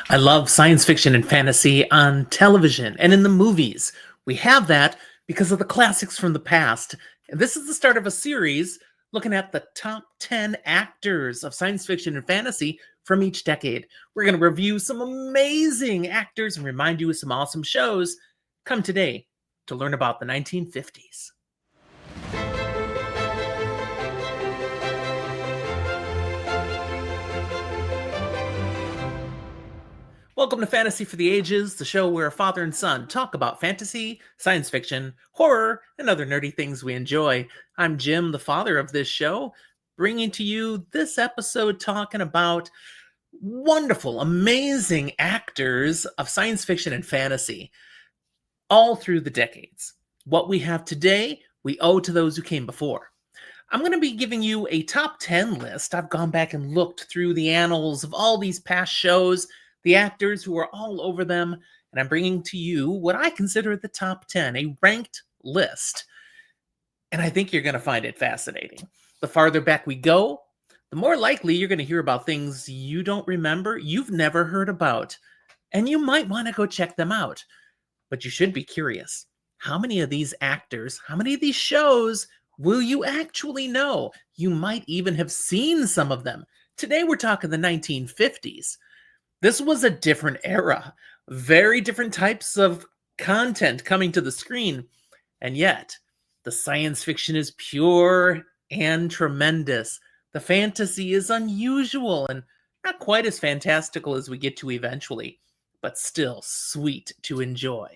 I love science fiction and fantasy on television and in the movies. We have that because of the classics from the past. And this is the start of a series looking at the top 10 actors of science fiction and fantasy from each decade. We're going to review some amazing actors and remind you of some awesome shows. Come today to learn about the 1950s. Welcome to Fantasy for the Ages, the show where a father and son talk about fantasy, science fiction, horror, and other nerdy things we enjoy. I'm Jim, the father of this show, bringing to you this episode talking about wonderful, amazing actors of science fiction and fantasy all through the decades. What we have today, we owe to those who came before. I'm going to be giving you a top 10 list. I've gone back and looked through the annals of all these past shows, the actors who are all over them, and I'm bringing to you what I consider the top 10, a ranked list. And I think you're going to find it fascinating. The farther back we go, the more likely you're going to hear about things you don't remember, you've never heard about, and you might want to go check them out. But you should be curious. How many of these actors, how many of these shows will you actually know? You might even have seen some of them. Today we're talking the 1950s. This was a different era, very different types of content coming to the screen, and yet the science fiction is pure and tremendous. The fantasy is unusual and not quite as fantastical as we get to eventually, but still sweet to enjoy.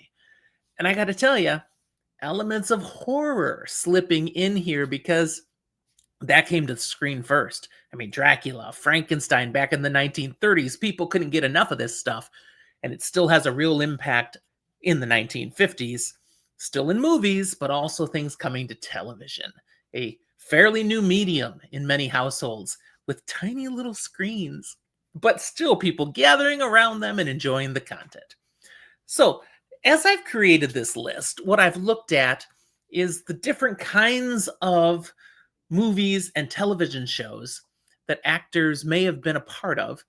And I got to tell you, elements of horror slipping in here because that came to the screen first. I mean, Dracula, Frankenstein back in the 1930s, people couldn't get enough of this stuff. And it still has a real impact in the 1950s, still in movies, but also things coming to television. A fairly new medium in many households with tiny little screens, but still people gathering around them and enjoying the content. So, as I've created this list, what I've looked at is the different kinds of movies and television shows that actors may have been a part of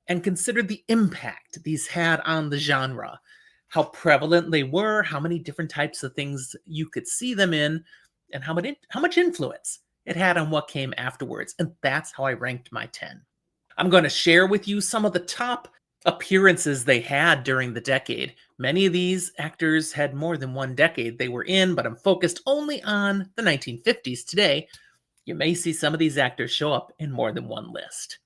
and considered the impact these had on the genre, how prevalent they were, how many different types of things you could see them in, and how much influence it had on what came afterwards. And that's how I ranked my 10. I'm going to share with you some of the top appearances they had during the decade. Many of these actors had more than one decade they were in, but I'm focused only on the 1950s today. You may see some of these actors show up in more than one list.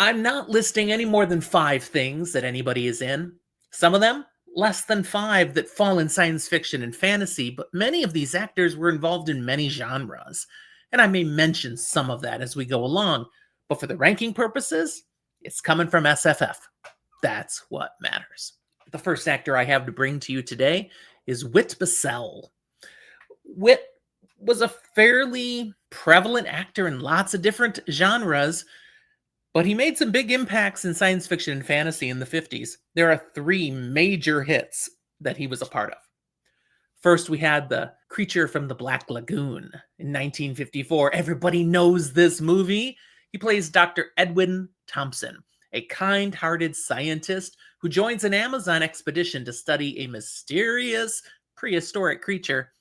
I'm not listing any more than 5 things that anybody is in. Some of them, less than 5 that fall in science fiction and fantasy, but many of these actors were involved in many genres. And I may mention some of that as we go along, but for the ranking purposes, it's coming from SFF. That's what matters. The first actor I have to bring to you today is Whit Bissell. Whit was a fairly prevalent actor in lots of different genres, but he made some big impacts in science fiction and fantasy in the 50s. There are 3 major hits that he was a part of. First, we had The Creature from the Black Lagoon in 1954. Everybody knows this movie. He plays Dr. Edwin Thompson, a kind-hearted scientist who joins an Amazon expedition to study a mysterious prehistoric creature,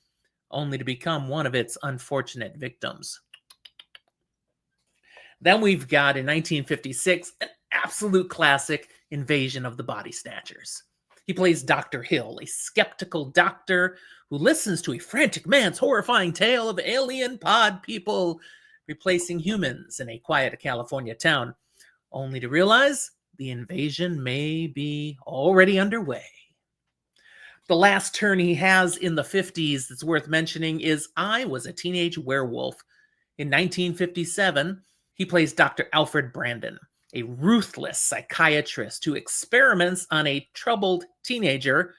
only to become one of its unfortunate victims. Then we've got, in 1956, an absolute classic, Invasion of the Body Snatchers. He plays Dr. Hill, a skeptical doctor who listens to a frantic man's horrifying tale of alien pod people replacing humans in a quiet California town, only to realize the invasion may be already underway. The last turn he has in the 50s that's worth mentioning is I Was a Teenage Werewolf. In 1957, he plays Dr. Alfred Brandon, a ruthless psychiatrist who experiments on a troubled teenager,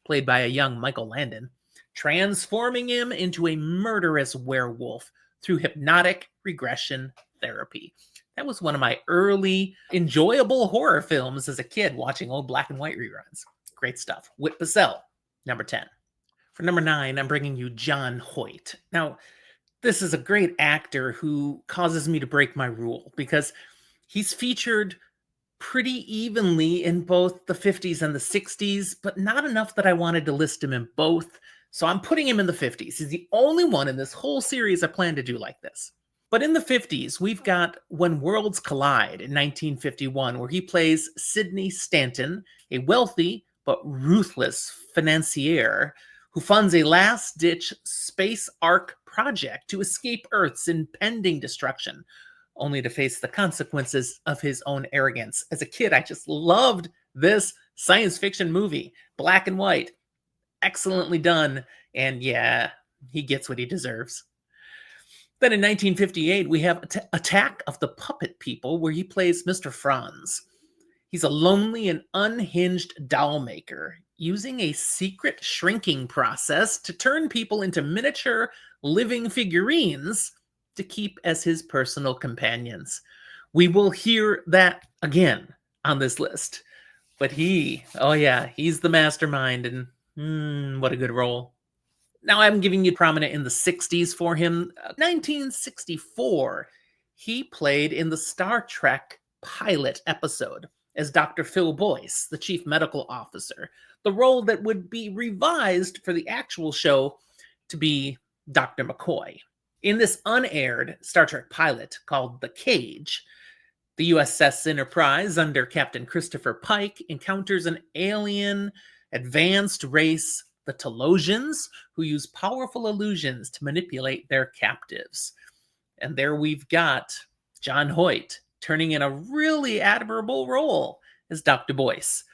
played by a young Michael Landon, transforming him into a murderous werewolf through hypnotic regression therapy. That was one of my early enjoyable horror films as a kid, watching old black and white reruns. Great stuff. Whit Bissell, number 10. For number 9, I'm bringing you John Hoyt. Now, this is a great actor who causes me to break my rule because he's featured pretty evenly in both the 50s and the 60s, but not enough that I wanted to list him in both. So I'm putting him in the 50s. He's the only one in this whole series I plan to do like this. But in the 50s, we've got When Worlds Collide in 1951, where he plays Sidney Stanton, a wealthy but ruthless financier who funds a last-ditch space ark project to escape Earth's impending destruction, only to face the consequences of his own arrogance. As a kid, I just loved this science fiction movie. Black and white, excellently done, and yeah, he gets what he deserves. Then in 1958, we have Attack of the Puppet People, where he plays Mr. Franz. He's a lonely and unhinged doll maker, using a secret shrinking process to turn people into miniature living figurines to keep as his personal companions. We will hear that again on this list. But oh yeah, he's the mastermind, and what a good role. Now I'm giving you prominent in the 60s for him. 1964, he played in the Star Trek pilot episode as Dr. Phil Boyce, the chief medical officer, the role that would be revised for the actual show to be Dr. McCoy. In this unaired Star Trek pilot called The Cage, the USS Enterprise under Captain Christopher Pike encounters an alien advanced race, the Telosians, who use powerful illusions to manipulate their captives. And there we've got John Hoyt turning in a really admirable role as Dr. Boyce.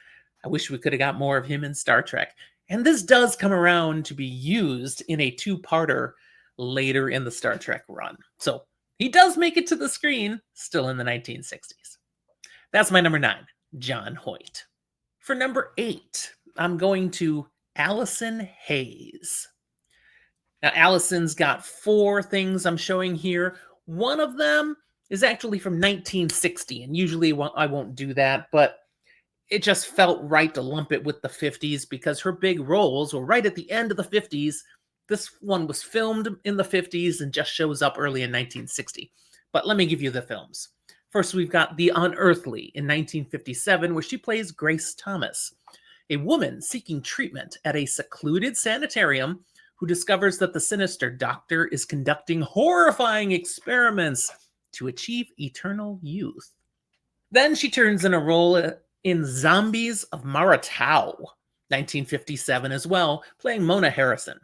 I wish we could have got more of him in Star Trek. And this does come around to be used in a two-parter later in the Star Trek run. So he does make it to the screen, still in the 1960s. That's my number 9, John Hoyt. For number 8, I'm going to Allison Hayes. Now, Allison's got 4 things I'm showing here. One of them is actually from 1960, and usually I won't do that, but it just felt right to lump it with the 50s because her big roles were right at the end of the 50s. This one was filmed in the 50s and just shows up early in 1960. But let me give you the films. First, we've got The Unearthly in 1957, where she plays Grace Thomas, a woman seeking treatment at a secluded sanitarium who discovers that the sinister doctor is conducting horrifying experiments to achieve eternal youth. Then she turns in a role in Zombies of Maratau, 1957 as well, playing Mona Harrison.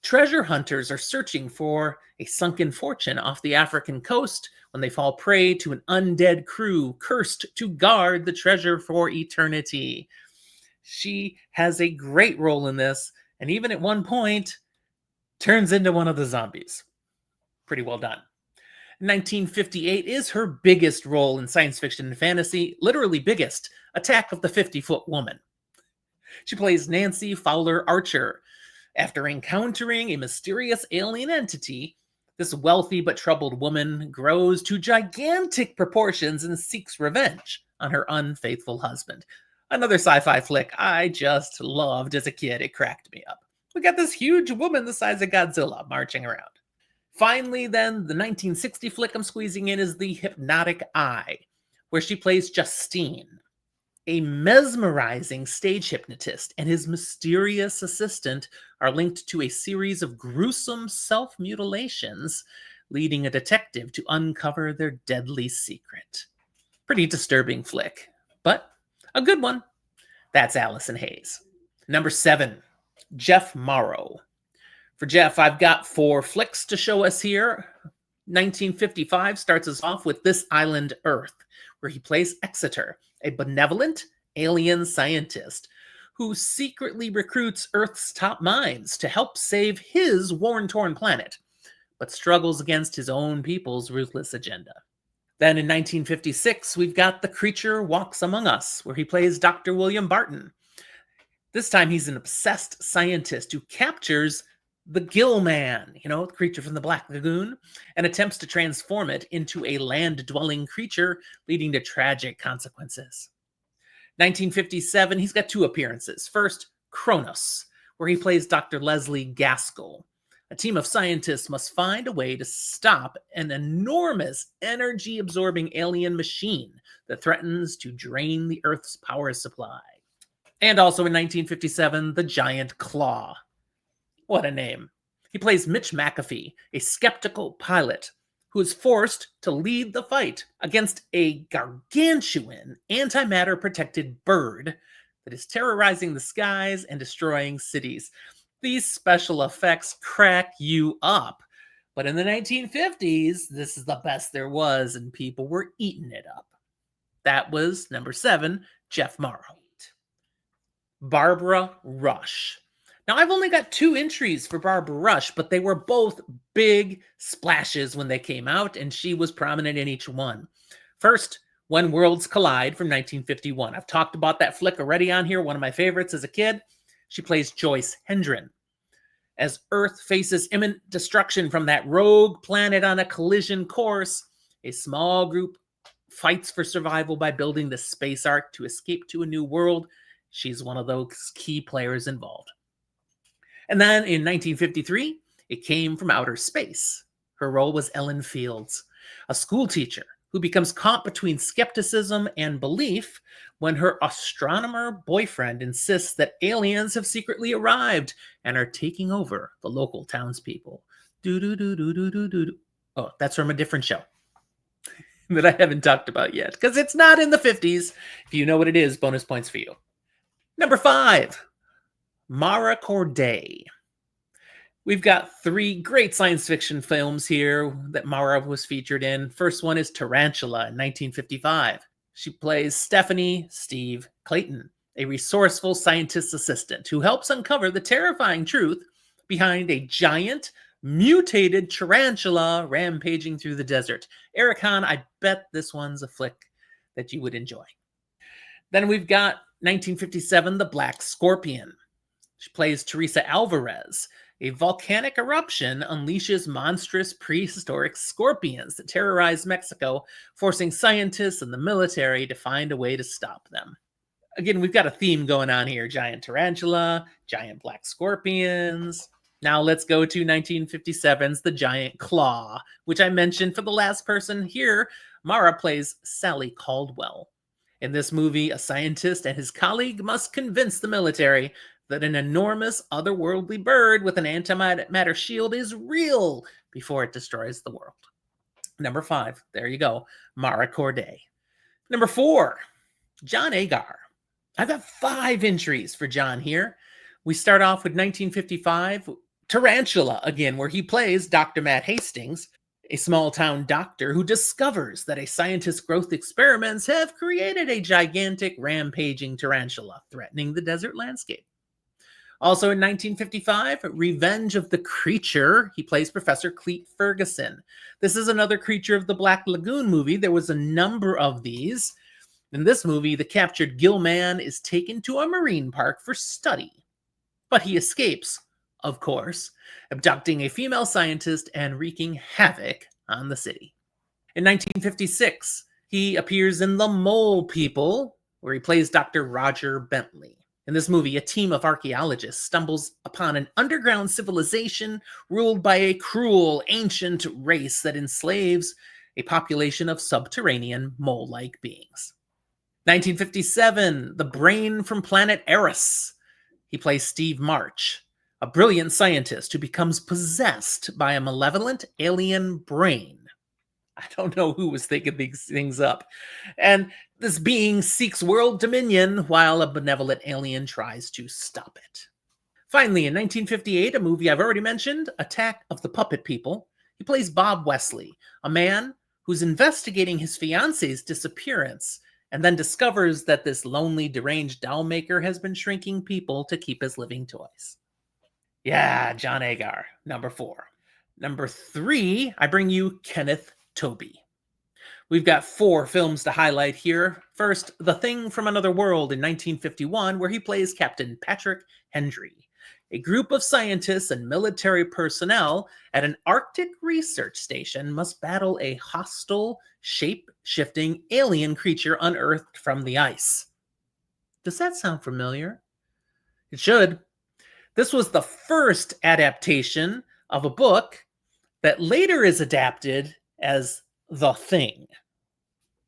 Treasure hunters are searching for a sunken fortune off the African coast when they fall prey to an undead crew cursed to guard the treasure for eternity. She has a great role in this, and even at one point, turns into one of the zombies. Pretty well done. 1958 is her biggest role in science fiction and fantasy, literally biggest, Attack of the 50-Foot Woman. She plays Nancy Fowler Archer. After encountering a mysterious alien entity, this wealthy but troubled woman grows to gigantic proportions and seeks revenge on her unfaithful husband. Another sci-fi flick I just loved as a kid. It cracked me up. We got this huge woman the size of Godzilla marching around. Finally, then, the 1960 flick I'm squeezing in is The Hypnotic Eye, where she plays Justine, a mesmerizing stage hypnotist, and his mysterious assistant are linked to a series of gruesome self-mutilations, leading a detective to uncover their deadly secret. Pretty disturbing flick, but a good one. That's Allison Hayes. Number 7, Jeff Morrow. For Jeff, I've got 4 flicks to show us here. 1955 starts us off with This Island Earth, where he plays Exeter, a benevolent alien scientist who secretly recruits Earth's top minds to help save his worn-torn planet, but struggles against his own people's ruthless agenda. Then in 1956, we've got The Creature Walks Among Us, where he plays Dr. William Barton. This time he's an obsessed scientist who captures the Gill Man, the creature from the Black Lagoon, and attempts to transform it into a land-dwelling creature, leading to tragic consequences. 1957, he's got 2 appearances. First, Kronos, where he plays Dr. Leslie Gaskell, A team of scientists must find a way to stop an enormous energy absorbing alien machine that threatens to drain the Earth's power supply. And also in 1957, The Giant Claw. What a name. He plays Mitch McAfee, a skeptical pilot who is forced to lead the fight against a gargantuan antimatter protected bird that is terrorizing the skies and destroying cities. These special effects crack you up. But in the 1950s, this is the best there was, and people were eating it up. That was number 7, Jeff Morrow. Barbara Rush. Now, I've only got 2 entries for Barbara Rush, but they were both big splashes when they came out, and she was prominent in each one. First, When Worlds Collide from 1951. I've talked about that flick already on here, one of my favorites as a kid. She plays Joyce Hendren. As Earth faces imminent destruction from that rogue planet on a collision course, a small group fights for survival by building the space ark to escape to a new world. She's one of those key players involved. And then in 1953, it came from outer space. Her role was Ellen Fields, a school teacher who becomes caught between skepticism and belief when her astronomer boyfriend insists that aliens have secretly arrived and are taking over the local townspeople. Oh, that's from a different show that I haven't talked about yet, because it's not in the 50s. If you know what it is, bonus points for you. Number 5, Mara Corday. We've got 3 great science fiction films here that Mara was featured in. First one is Tarantula in 1955. She plays Stephanie Steve Clayton, a resourceful scientist assistant who helps uncover the terrifying truth behind a giant, mutated tarantula rampaging through the desert. Eric Hahn, I bet this one's a flick that you would enjoy. Then we've got 1957, The Black Scorpion. She plays Teresa Alvarez. A volcanic eruption unleashes monstrous prehistoric scorpions that terrorize Mexico, forcing scientists and the military to find a way to stop them. Again, we've got a theme going on here. Giant tarantula, giant black scorpions. Now let's go to 1957's The Giant Claw, which I mentioned for the last person here. Mara plays Sally Caldwell. In this movie, a scientist and his colleague must convince the military that an enormous otherworldly bird with an antimatter shield is real before it destroys the world. Number 5, there you go, Mara Corday. Number 4, John Agar. I've got 5 entries for John here. We start off with 1955, Tarantula again, where he plays Dr. Matt Hastings, a small-town doctor who discovers that a scientist's growth experiments have created a gigantic rampaging tarantula, threatening the desert landscape. Also in 1955, Revenge of the Creature. He plays Professor Cleet Ferguson. This is another Creature of the Black Lagoon movie. There was a number of these. In this movie, the captured gill man is taken to a marine park for study. But he escapes, of course, abducting a female scientist and wreaking havoc on the city. In 1956, he appears in The Mole People, where he plays Dr. Roger Bentley. In this movie, a team of archaeologists stumbles upon an underground civilization ruled by a cruel, ancient race that enslaves a population of subterranean mole-like beings. 1957, The Brain from Planet Eris. He plays Steve March, a brilliant scientist who becomes possessed by a malevolent alien brain. I don't know who was thinking these things up. And this being seeks world dominion while a benevolent alien tries to stop it. Finally, in 1958, a movie I've already mentioned, Attack of the Puppet People. He plays Bob Wesley, a man who's investigating his fiance's disappearance and then discovers that this lonely, deranged doll maker has been shrinking people to keep his living toys. Yeah, John Agar, number 4. Number 3, I bring you Kenneth Tobey. We've got 4 films to highlight here. First, The Thing from Another World in 1951, where he plays Captain Patrick Hendry. A group of scientists and military personnel at an Arctic research station must battle a hostile, shape-shifting alien creature unearthed from the ice. Does that sound familiar? It should. This was the first adaptation of a book that later is adapted as The Thing,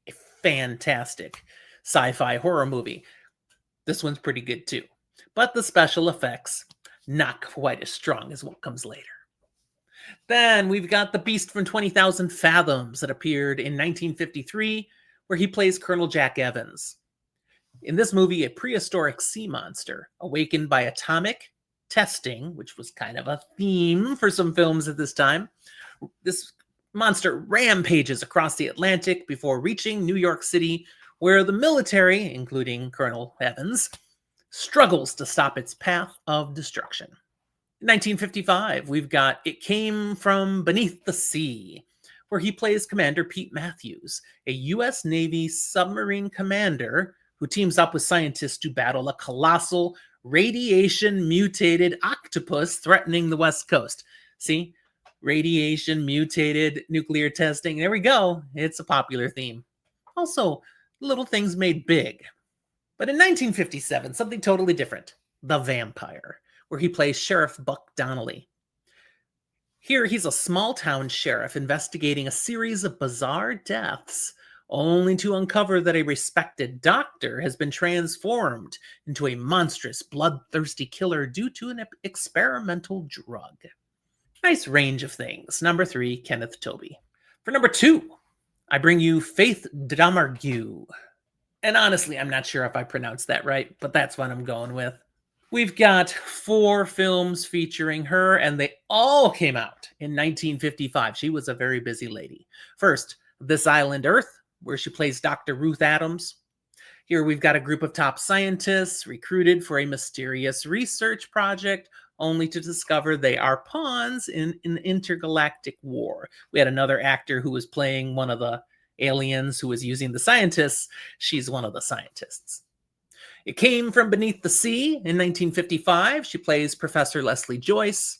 a fantastic sci-fi horror movie. This one's pretty good too. But the special effects, not quite as strong as what comes later. Then we've got the Beast from 20,000 Fathoms that appeared in 1953, where he plays Colonel Jack Evans. In this movie, a prehistoric sea monster, awakened by atomic testing, which was kind of a theme for some films at this time, this monster rampages across the Atlantic before reaching New York City, where the military, including Colonel Evans, struggles to stop its path of destruction. In 1955, we've got It Came From Beneath the Sea, where he plays Commander Pete Matthews, a U.S. Navy submarine commander who teams up with scientists to battle a colossal radiation mutated octopus threatening the West Coast. See? Radiation mutated nuclear testing. There we go. It's a popular theme. Also, little things made big. But in 1957, something totally different. The Vampire, where he plays Sheriff Buck Donnelly. Here, he's a small-town sheriff investigating a series of bizarre deaths, only to uncover that a respected doctor has been transformed into a monstrous, bloodthirsty killer due to an experimental drug. Nice range of things. Number 3, Kenneth Tobey. For number 2, I bring you Faith Domergue. And honestly, I'm not sure if I pronounced that right, but that's what I'm going with. We've got 4 films featuring her, and they all came out in 1955. She was a very busy lady. First, This Island Earth, where she plays Dr. Ruth Adams. Here we've got a group of top scientists recruited for a mysterious research project, only to discover they are pawns in an intergalactic war. We had another actor who was playing one of the aliens who was using the scientists. She's one of the scientists. It Came From Beneath the Sea in 1955. She plays Professor Leslie Joyce.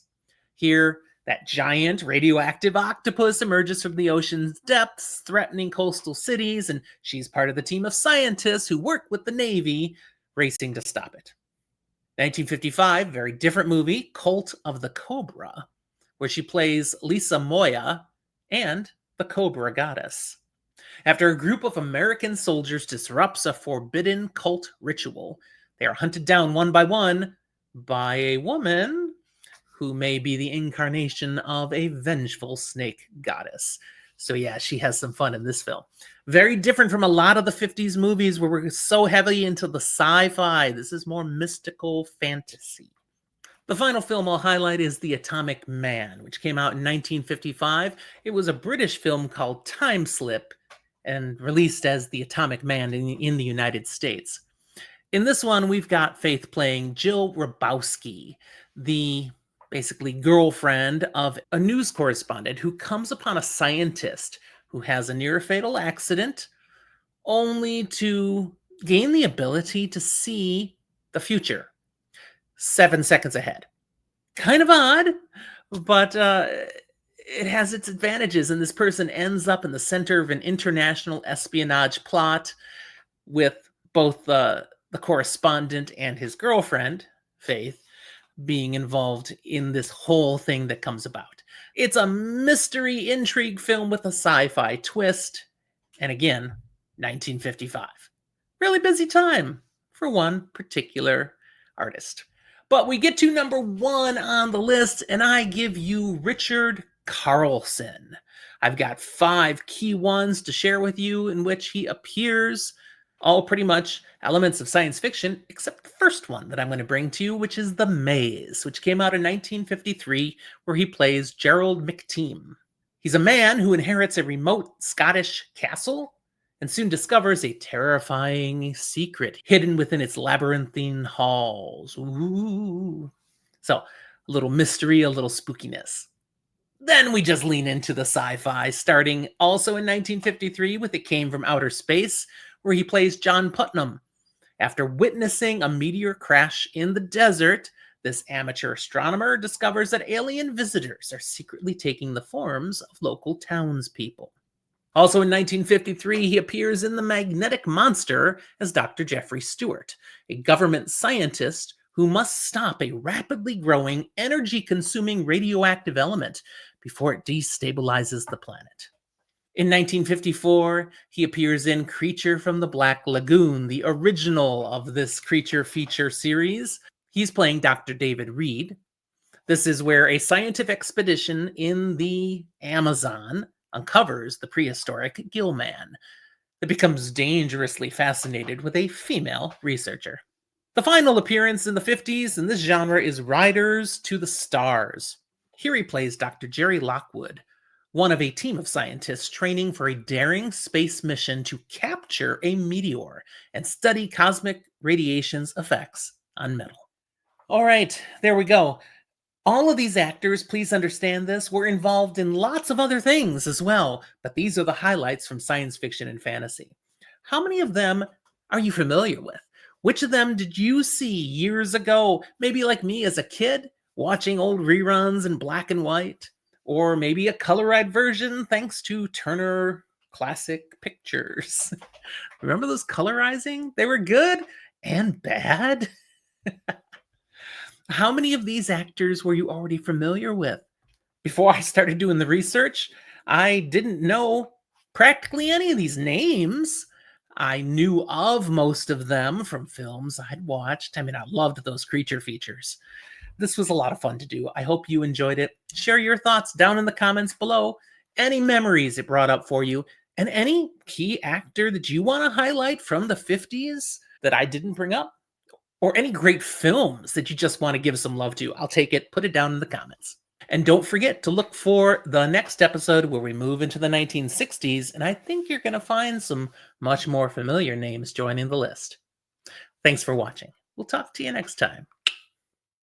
Here, that giant radioactive octopus emerges from the ocean's depths, threatening coastal cities, and she's part of the team of scientists who work with the Navy, racing to stop it. 1955, very different movie, Cult of the Cobra, where she plays Lisa Moya and the Cobra Goddess. After a group of American soldiers disrupts a forbidden cult ritual, they are hunted down one by a woman who may be the incarnation of a vengeful snake goddess. So yeah, she has some fun in this film. Very different from a lot of the 50s movies where we're so heavily into the sci-fi. This is more mystical fantasy. The final film I'll highlight is The Atomic Man, which came out in 1955. It was a British film called Time Slip and released as The Atomic Man in the United States. In this one, we've got Faith playing Jill Rabowski, the basically girlfriend of a news correspondent who comes upon a scientist who has a near-fatal accident, only to gain the ability to see the future 7 seconds ahead. Kind of odd, but it has its advantages, and this person ends up in the center of an international espionage plot with both the correspondent and his girlfriend, Faith, being involved in this whole thing that comes about. It's a mystery intrigue film with a sci-fi twist, and again, 1955. Really busy time for one particular artist. But we get to number 1 on the list, and I give you Richard Carlson. I've got 5 key ones to share with you in which he appears, all pretty much elements of science fiction, except the first one that I'm going to bring to you, which is The Maze, which came out in 1953, where he plays Gerald McTeam. He's a man who inherits a remote Scottish castle and soon discovers a terrifying secret hidden within its labyrinthine halls. Ooh. So, a little mystery, a little spookiness. Then we just lean into the sci-fi, starting also in 1953 with It Came From Outer Space, where he plays John Putnam. After witnessing a meteor crash in the desert, this amateur astronomer discovers that alien visitors are secretly taking the forms of local townspeople. Also in 1953, he appears in The Magnetic Monster as Dr. Jeffrey Stewart, a government scientist who must stop a rapidly growing, energy consuming radioactive element before it destabilizes the planet. In 1954, he appears in Creature from the Black Lagoon, the original of this creature feature series. He's playing Dr. David Reed. This is where a scientific expedition in the Amazon uncovers the prehistoric gill man that becomes dangerously fascinated with a female researcher. The final appearance in the 50s in this genre is Riders to the Stars. Here he plays Dr. Jerry Lockwood, one of a team of scientists training for a daring space mission to capture a meteor and study cosmic radiation's effects on metal. All right, there we go. All of these actors, please understand this, were involved in lots of other things as well, but these are the highlights from science fiction and fantasy. How many of them are you familiar with? Which of them did you see years ago, maybe like me as a kid, watching old reruns in black and white? Or maybe a colorized version thanks to Turner Classic Pictures. Remember those colorizing? They were good and bad. How many of these actors were you already familiar with? Before I started doing the research, I didn't know practically any of these names. I knew of most of them from films I'd watched. I mean, I loved those creature features. This was a lot of fun to do. I hope you enjoyed it. Share your thoughts down in the comments below. Any memories it brought up for you, and any key actor that you want to highlight from the 50s that I didn't bring up, or any great films that you just want to give some love to. I'll take it. Put it down in the comments. And don't forget to look for the next episode where we move into the 1960s, and I think you're going to find some much more familiar names joining the list. Thanks for watching. We'll talk to you next time.